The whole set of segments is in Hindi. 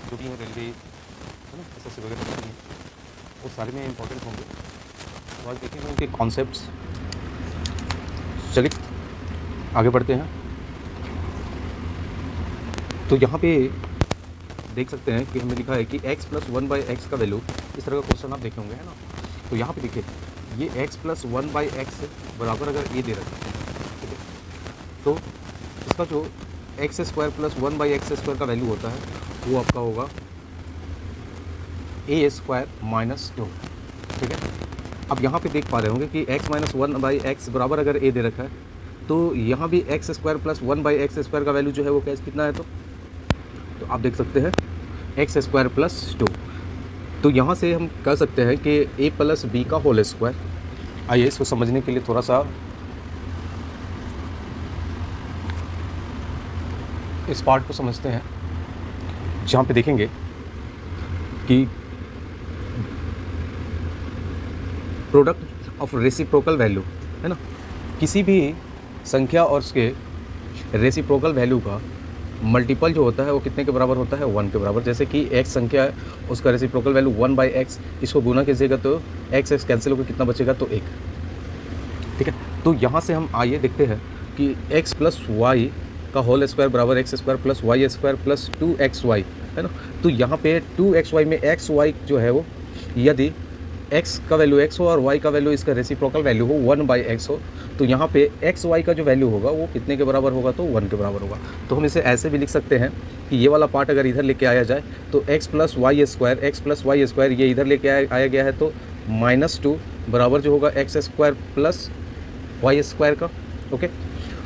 जो भी है रेलवे है ना, एसएससी वगैरह जो भी हैं, वो सारे में इंपॉर्टेंट होंगे। तो आज देखेंगे उनके कॉन्सेप्ट्स। चलिए आगे बढ़ते हैं। तो यहाँ पे देख सकते हैं कि हमने लिखा है कि x प्लस 1/x का वैल्यू, इस तरह का क्वेश्चन आप देखे होंगे, है ना। तो यहाँ पे देखिए ये x प्लस 1/x बराबर अगर a दे रखा है, ठीक है, तो इसका जो x square plus 1/x square का वैल्यू होता है वो आपका होगा a स्क्वायर माइनस 2, ठीक है। अब यहाँ पे देख पा रहे होंगे कि x माइनस 1/x बराबर अगर a दे रखा है, तो यहाँ भी x square plus 1/x square का वैल्यू जो है वो कैसे कितना है, तो आप देख सकते हैं एक्स स्क्वायर प्लस 2। तो यहाँ से हम कह सकते हैं कि a प्लस बी का होल स्क्वायर। आइए इसको समझने के लिए थोड़ा सा इस पार्ट को समझते हैं, जहाँ पे देखेंगे कि प्रोडक्ट ऑफ रेसिप्रोकल वैल्यू, है ना, किसी भी संख्या और उसके रेसिप्रोकल वैल्यू का मल्टीपल जो होता है वो कितने के बराबर होता है, 1 के बराबर। जैसे कि x संख्या है, उसका रेसिप्रोकल वैल्यू 1/x, इसको गुना कीजिएगा तो x कैंसिल होकर कितना बचेगा, तो 1, ठीक है। तो यहाँ से हम आइए देखते हैं कि x प्लस वाई का होल स्क्वायर बराबर X square plus Y square plus 2xy, है ना। तो यहाँ पे 2xy में xy जो है वो, यदि x का वैल्यू x हो और y का वैल्यू इसका रेसिप्रोकल वैल्यू हो 1/x हो, तो यहाँ पे xy का जो वैल्यू होगा वो कितने के बराबर होगा, तो 1 के बराबर होगा। तो हम इसे ऐसे भी लिख सकते हैं कि ये वाला पार्ट अगर इधर लेके आया जाए तो x प्लस वाई स्क्वायर ये इधर लेके आया गया है, तो -2 बराबर जो होगा X square plus Y square का, ओके।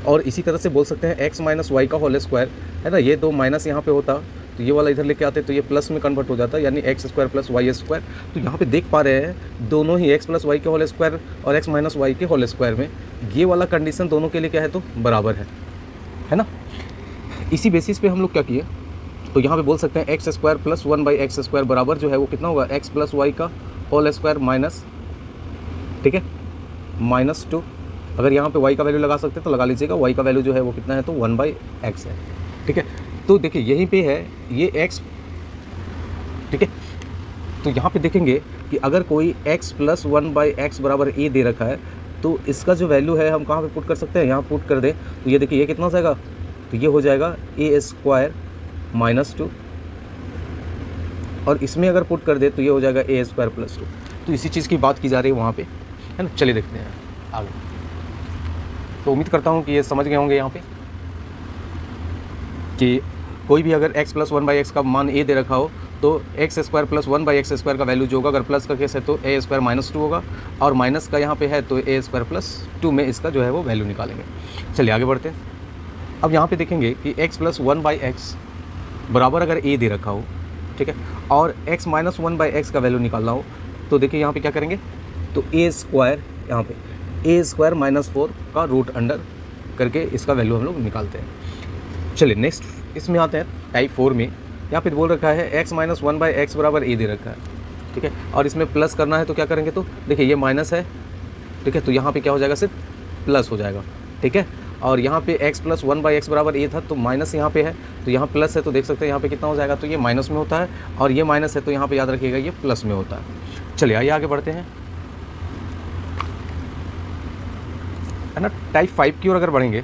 और इसी तरह से बोल सकते हैं x माइनस वाई का होल स्क्वायर, है ना, ये 2 माइनस यहाँ पे होता तो ये वाला इधर लेके आते तो ये प्लस में कन्वर्ट हो जाता, यानी X square plus Y square. तो यहाँ पे देख पा रहे हैं दोनों ही x प्लस वाई के होल स्क्वायर और x माइनस वाई के होल स्क्वायर में ये वाला कंडीशन दोनों के लिए क्या है, तो बराबर है ना। इसी बेसिस पे हम लोग क्या किए, तो यहाँ पे बोल सकते हैं x square plus 1/x square बराबर जो है वो कितना होगा, x प्लस वाई का होल स्क्वायर माइनस, ठीक है, -2। अगर यहाँ पे y का वैल्यू लगा सकते हैं तो लगा लीजिएगा, y का वैल्यू जो है वो कितना है, तो 1/x है, ठीक है। तो देखिए यहीं पे है ये x, ठीक है। तो यहाँ पे देखेंगे कि अगर कोई x प्लस 1/x बराबर a दे रखा है, तो इसका जो वैल्यू है हम कहाँ पे पुट कर सकते हैं, यहाँ पुट कर दें तो ये देखिए ये कितना हो जाएगा, तो ये हो जाएगा a स्क्वायर -2, और इसमें अगर पुट कर दे तो ये हो जाएगा a स्क्वायर प्लस 2। तो इसी चीज़ की बात की जा रही है वहाँ पे, है ना। चलिए देखते हैं आगे। तो उम्मीद करता हूँ कि ये समझ गए होंगे यहाँ पे कि कोई भी अगर x प्लस 1/x का मान a दे रखा हो, तो x square plus 1/x square का वैल्यू जो होगा, अगर प्लस का केस है तो a स्क्वायर -2 होगा, और माइनस का यहाँ पे है तो a स्क्वायर प्लस 2 में इसका जो है वो वैल्यू निकालेंगे। चलिए आगे बढ़ते हैं। अब यहाँ पे देखेंगे कि x प्लस 1/x बराबर अगर a दे रखा हो, ठीक है, और x माइनस 1/x का वैल्यू निकालना हो, तो देखिए यहाँ पे क्या करेंगे, तो a स्क्वायर, यहाँ पे a स्क्वायर -4 का रूट अंडर करके इसका वैल्यू हम लोग निकालते हैं। चलिए नेक्स्ट इसमें आते हैं टाइप 4 में। यहाँ पे बोल रखा है x माइनस 1/x बराबर a दे रखा है, ठीक है, और इसमें प्लस करना है तो क्या करेंगे, तो देखिए ये माइनस है, ठीक है, तो यहाँ पे क्या हो जाएगा, सिर्फ प्लस हो जाएगा, ठीक है। और यहाँ पे x प्लस 1/x बराबर a था, तो माइनस यहाँ पे है, तो यहाँ प्लस है, तो देख सकते हैं यहाँ पे कितना हो जाएगा, तो ये माइनस में होता है, और ये माइनस है तो यहाँ पे याद रखिएगा ये प्लस में होता है। चलिए आइए आगे बढ़ते हैं, है ना। टाइप 5 की ओर अगर बढ़ेंगे,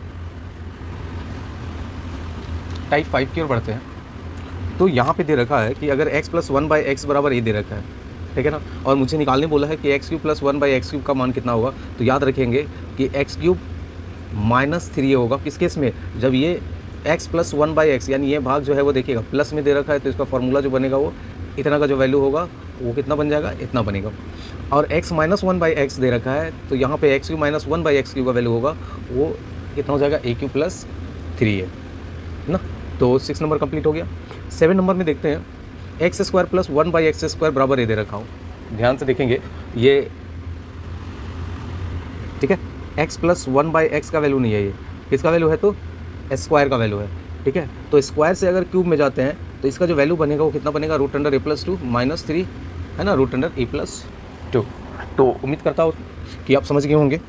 टाइप 5 की ओर बढ़ते हैं, तो यहाँ पे दे रखा है कि अगर x प्लस 1/x बराबर a दे रखा है, ठीक है ना, और मुझे निकालने बोला है कि x³ प्लस 1/x³ का मान कितना होगा, तो याद रखेंगे कि x³ -3 होगा किस केस में, जब ये x प्लस 1/x यानी ये भाग जो है वो देखिएगा प्लस में दे रखा है, तो इसका फॉर्मूला जो बनेगा वो इतना का जो वैल्यू होगा वो कितना बन जाएगा, इतना बनेगा। और x माइनस 1/x दे रखा है, तो यहाँ पे x³ माइनस 1/x³ का वैल्यू होगा वो कितना हो जाएगा, a³ प्लस 3 है ना। तो 6 नंबर कंप्लीट हो गया। 7 नंबर में देखते हैं x square plus 1/x square बराबर a दे रखा हूँ, ध्यान से देखेंगे ये, ठीक है, x प्लस 1/x का वैल्यू नहीं है, ये किसका वैल्यू है, तो स्क्वायर का वैल्यू है, ठीक है। तो स्क्वायर से अगर क्यूब में जाते हैं तो इसका जो वैल्यू बनेगा वो कितना बनेगा, रूट अंडर a प्लस 2 -3, है ना, रूट अंडर a प्लस 2। तो उम्मीद करता हूँ कि आप समझ गए होंगे।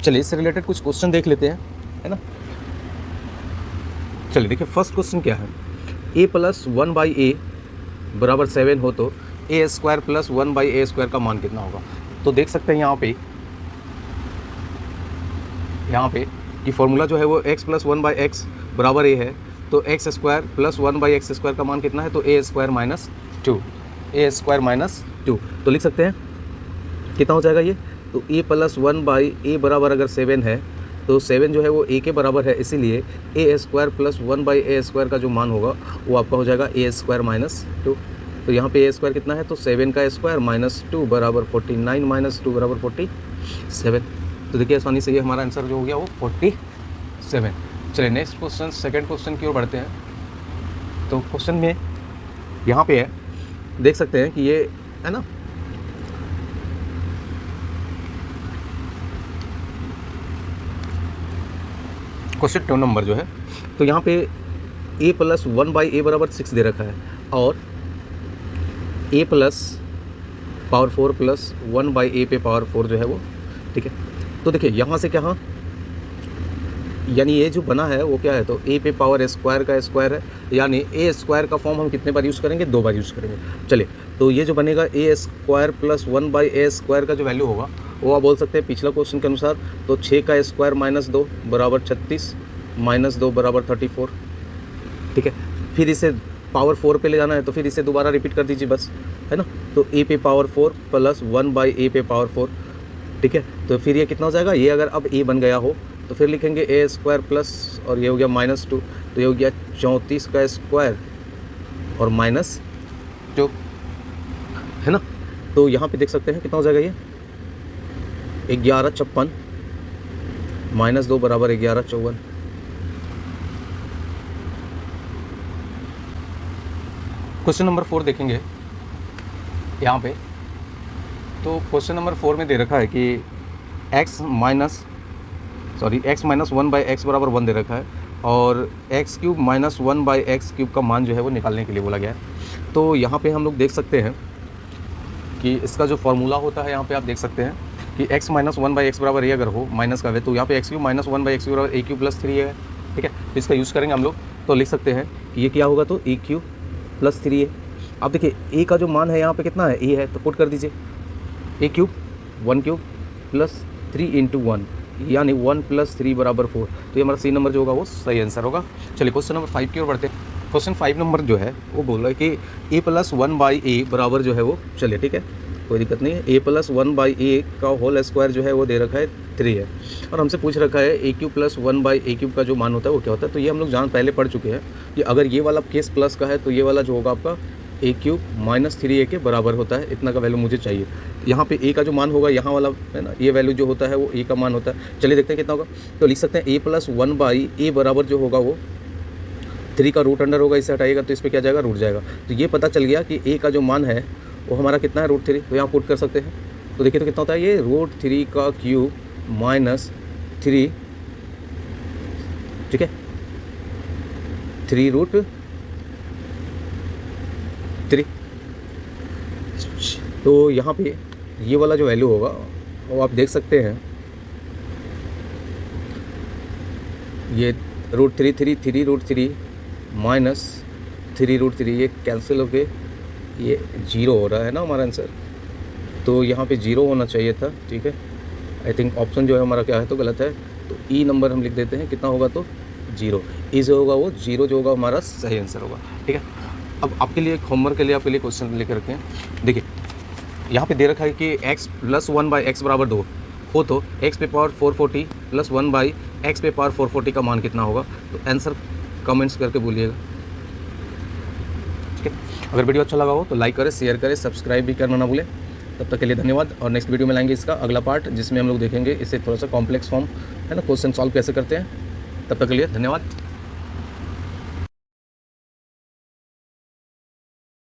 चलिए इससे रिलेटेड कुछ क्वेश्चन देख लेते हैं, है ना। चलिए देखिए फर्स्ट क्वेश्चन क्या है, a प्लस 1/a बराबर 7 हो तो ए स्क्वायर प्लस 1/a² का मान कितना होगा। तो देख सकते हैं यहाँ पे कि फॉर्मूला जो है वो x प्लस 1/x बराबर a है, तो x स्क्वायर प्लस 1/x² का मान कितना है, तो a स्क्वायर माइनस 2 तो लिख सकते हैं कितना हो जाएगा ये, तो a प्लस 1/a बराबर अगर 7 है तो 7 जो है वो a के बराबर है, इसीलिए a स्क्वायर प्लस 1/a² का जो मान होगा वो आपका हो जाएगा a स्क्वायर माइनस 2। तो यहाँ पे a स्क्वायर कितना है, तो 7 का स्क्वायर माइनस 2 बराबर 49 माइनस 2 बराबर 47। तो देखिए आसानी से ये हमारा आंसर जो हो गया वो 47। चलिए नेक्स्ट क्वेश्चन, सेकंड क्वेश्चन की ओर बढ़ते हैं। तो क्वेश्चन में यहाँ पे है, देख सकते हैं कि ये है ना, क्वेश्चन 2 नंबर जो है, तो यहाँ पे a प्लस 1/a बराबर 6 दे रखा है और a plus power 4 plus 1/a पे पावर 4 जो है वो, ठीक है। तो देखिए यहाँ से क्या, यानी ये जो बना है वो क्या है, तो a पे पावर स्क्वायर का स्क्वायर है, यानी a स्क्वायर का फॉर्म हम कितने बार यूज़ करेंगे, 2 बार यूज़ करेंगे। चलिए, तो ये जो बनेगा a स्क्वायर प्लस 1/a² का जो वैल्यू होगा वो आप बोल सकते हैं पिछला क्वेश्चन के अनुसार, तो 6 का स्क्वायर माइनस 2 बराबर 36 माइनस 2 बराबर 34, ठीक है। फिर इसे पावर 4 पे ले जाना है तो फिर इसे दोबारा रिपीट कर दीजिए बस, है ना। तो a पे पावर 4 प्लस 1/a पे पावर 4, ठीक है। तो फिर ये कितना हो जाएगा, ये अगर अब a बन गया हो तो फिर लिखेंगे a स्क्वायर प्लस, और ये हो गया माइनस 2, तो ये हो गया 34 का स्क्वायर और माइनस 2, है ना। तो यहाँ पे देख सकते हैं कितना हो जाएगा, ये 1156 माइनस 2 बराबर 1154। क्वेश्चन नंबर 4 देखेंगे यहाँ पे। तो क्वेश्चन नंबर 4 में दे रखा है कि x माइनस 1/x बराबर 1 दे रखा है और x³ माइनस 1/x³ का मान जो है वो निकालने के लिए बोला गया है। तो यहाँ पे हम लोग देख सकते हैं कि इसका जो फॉर्मूला होता है, यहाँ पे आप देख सकते हैं कि x माइनस 1/x बराबर a अगर हो माइनस का है, तो यहाँ पे x³ माइनस 1/x बराबर a³ प्लस 3 है, ठीक है। तो इसका यूज़ करेंगे हम लोग, तो लिख सकते हैं कि ये क्या होगा, तो a³ प्लस 3 है। अब देखिए a का जो मान है यहाँ पे कितना है, a है, तो पुट कर दीजिए a³ 1³ प्लस 3 इंटू 1, यानी 1 प्लस 3 बराबर 4। तो ये हमारा सी नंबर जो होगा वो सही आंसर होगा। चलिए क्वेश्चन नंबर 5 की ओर बढ़ते हैं। क्वेश्चन 5 नंबर जो है वो बोल रहा है कि a प्लस 1/a बराबर जो है वो, चलिए ठीक है कोई दिक्कत नहीं है, a प्लस 1/a का होल स्क्वायर जो है वो दे रखा है 3 है, और हमसे पूछ रखा है a³ प्लस 1/a³ का जो मान होता है वो क्या होता है। तो ये हम लोग पहले पढ़ चुके हैं कि अगर ये वाला केस प्लस का है तो ये वाला जो होगा आपका a³ माइनस 3a के बराबर होता है, इतना का वैल्यू मुझे चाहिए। यहाँ पे a का जो मान होगा यहाँ वाला है ना, ये वैल्यू जो होता है वो a का मान होता है। चलिए देखते हैं कितना होगा। तो लिख सकते हैं a प्लस 1/a बराबर जो होगा वो 3 का रूट अंडर होगा, इसे हटाइएगा तो इस पर क्या जाएगा, रूट जाएगा। तो ये पता चल गया कि a का जो मान है वो हमारा कितना है, √3। तो यहाँ पुट कर सकते हैं, तो देखिए तो कितना होता है, ये √3 का क्यूब माइनस 3, ठीक है, 3√3। तो यहाँ पे ये वाला जो वैल्यू होगा वो आप देख सकते हैं, ये √3 माइनस 3√3, ये कैंसिल होके ये 0 हो रहा है ना हमारा आंसर। तो यहाँ पे 0 होना चाहिए था, ठीक है। आई थिंक ऑप्शन जो है हमारा क्या है, तो गलत है। तो ई नंबर हम लिख देते हैं, कितना होगा, तो 0। ई जो होगा वो 0 जो होगा हमारा सही आंसर होगा, ठीक है। अब आपके लिए होमवर्क के लिए आपके लिए क्वेश्चन लेकर रखे हैं। देखिए यहाँ पे दे रखा है कि x प्लस 1/x बराबर 2 हो तो x पे पावर 440 प्लस 1/x पे पावर 440 का मान कितना होगा। तो आंसर कमेंट्स करके बोलिएगा, ठीक है। अगर वीडियो अच्छा लगा हो तो लाइक करें, शेयर करें, सब्सक्राइब भी करना ना भूलें। तब तक के लिए धन्यवाद, और नेक्स्ट वीडियो में लाएंगे इसका अगला पार्ट, जिसमें हम लोग देखेंगे इसे थोड़ा सा कॉम्प्लेक्स फॉर्म है ना, क्वेश्चन सॉल्व कैसे करते हैं। तब तक के लिए धन्यवाद।